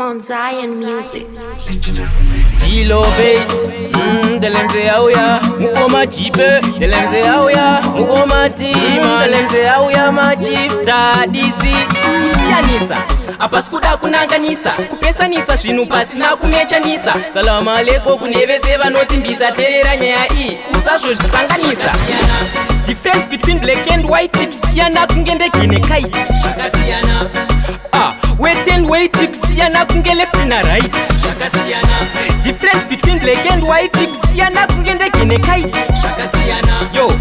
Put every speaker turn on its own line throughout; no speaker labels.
Mount Zion Music.
Silo bass, telemze auya, Ngoma jipe, telemze auya, Ngoma Tman, telemze auya machief Taddisy. Kusiyanisa, apa skuda kunanganisa, kupesanisa zvinhu pasina kumechanisa. Salamu alaikum kune vese vanosimbisa, terera nyaya iyi usazozvisanganisa. Difference between black and white kusiyana kunge ndege nekite.
Zvakasiyana.
Wet and weight kusiyana kunge left na right.
Zvakasiyana.
Difference between black and white kusiyana kunge ndege nekite.
Zvakasiyana.
Yo,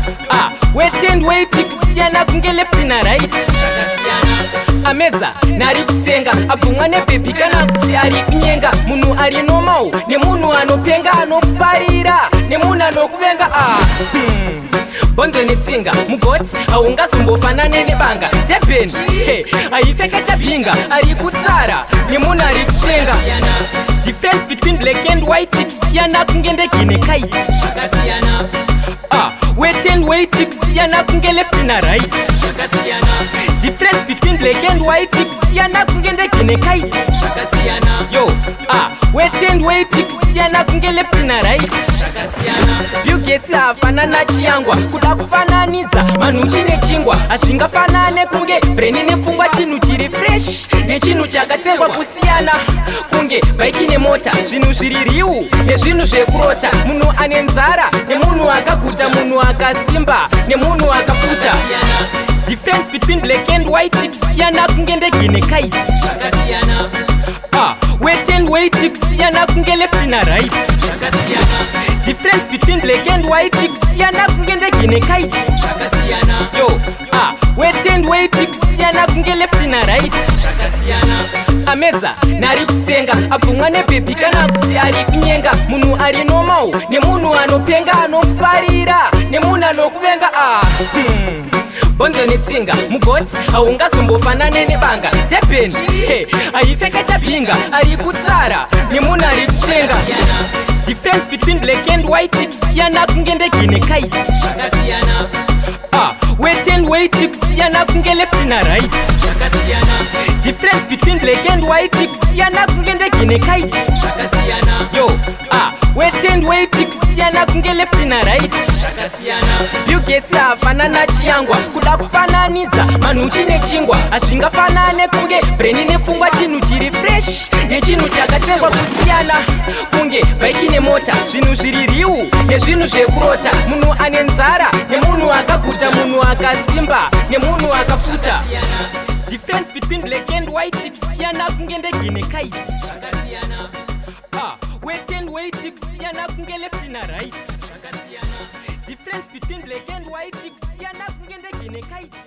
wet and weight kusiyana kunge left na right.
Zvakasiyana.
Amedza nari kutsenga, abvumwa nebhebhi kana kuti ari kunyenga. Munhu ari normal nemunhu anopenga, anokufarira nemunhu anokuvenga. Bonzo netsinga mugoti haungazombofanane nebanga. Tebheni haipfeketa bhinga, ari kutsara nemunhu ari kutenga. Difference between black and white kusiyana kunge ndege nekite.
Zvakasiyana.
Wet and weight kusiyana kunge left na right.
Zvakasiyana.
Difference between black and white kusiyana kunge ndege nekite.
Zvakasiyana.
Yo, wet and weight kusiyana kunge left na right.
Zvakasiyana.
Bill Gates hafanana chiyangwa, kuda kufananidza manhu chine chingwa. Hazvingafanane kunge breni nepfungwa, chinhu chiri fresh nechinhu chakatsengwa. Kusiyana kunge bhaiki nemota, zvinhu zviri riu nezvinhu zvekurota. Munhu ane nzara nemunhu akaguta, munhu akasimba nemunhu akafuta. Difference between black and white kusiyana kunge ndege nekite.
Zvakasiyana.
Wet and weight kusiyana kunge left na right.
Zvakasiyana.
Difference between black and white kusiyana kunge ndege nekite.
Zvakasiyana.
Yo, wet and weight kusiyana kunge left na right.
Zvakasiyana.
Amedza nari kutsenga, abvumwa nebhebhi kana kuti ari kunyenga. Munhu ari normal nemunhu anopenga, anokufarira nemunhu anokuvenga. Bonzo netsinga mugoti haungazombofanane nebanga. Tebheni haipfeketa bhinga, ari kutsara nemunhu ari kutenga. Difference between black and white kusiyana kunge ndege nekite.
Zvakasiyana.
Wet and weight kusiyana kunge left na right.
Zvakasiyana.
Difference between black and white kusiyana kunge ndege nekite.
Zvakasiyana.
Yo, wet and weight kusiyana kunge left na right.
Zvakasiyana.
Bill Gates hafanana chiyangwa, kuda kufananidza manhu chine chingwa. Hazvingafanane kunge breni nepfungwa, chinhu chiri fresh nechinhu chakatsengwa. Kusiyana kunge bhaiki nemota, zvinhu zviri riu nezvinhu zvekurota. Munhu ane nzara nemunhu akaguta, munhu akasimba nemunhu akafuta. Difference between black and white kusiyana kunge ndege nekite.
Zvakasiyana.
Wet and weight kusiyana kunge left na right.
Zvakasiyana.
Difference between black and white kusiyana kunge ndege nekite.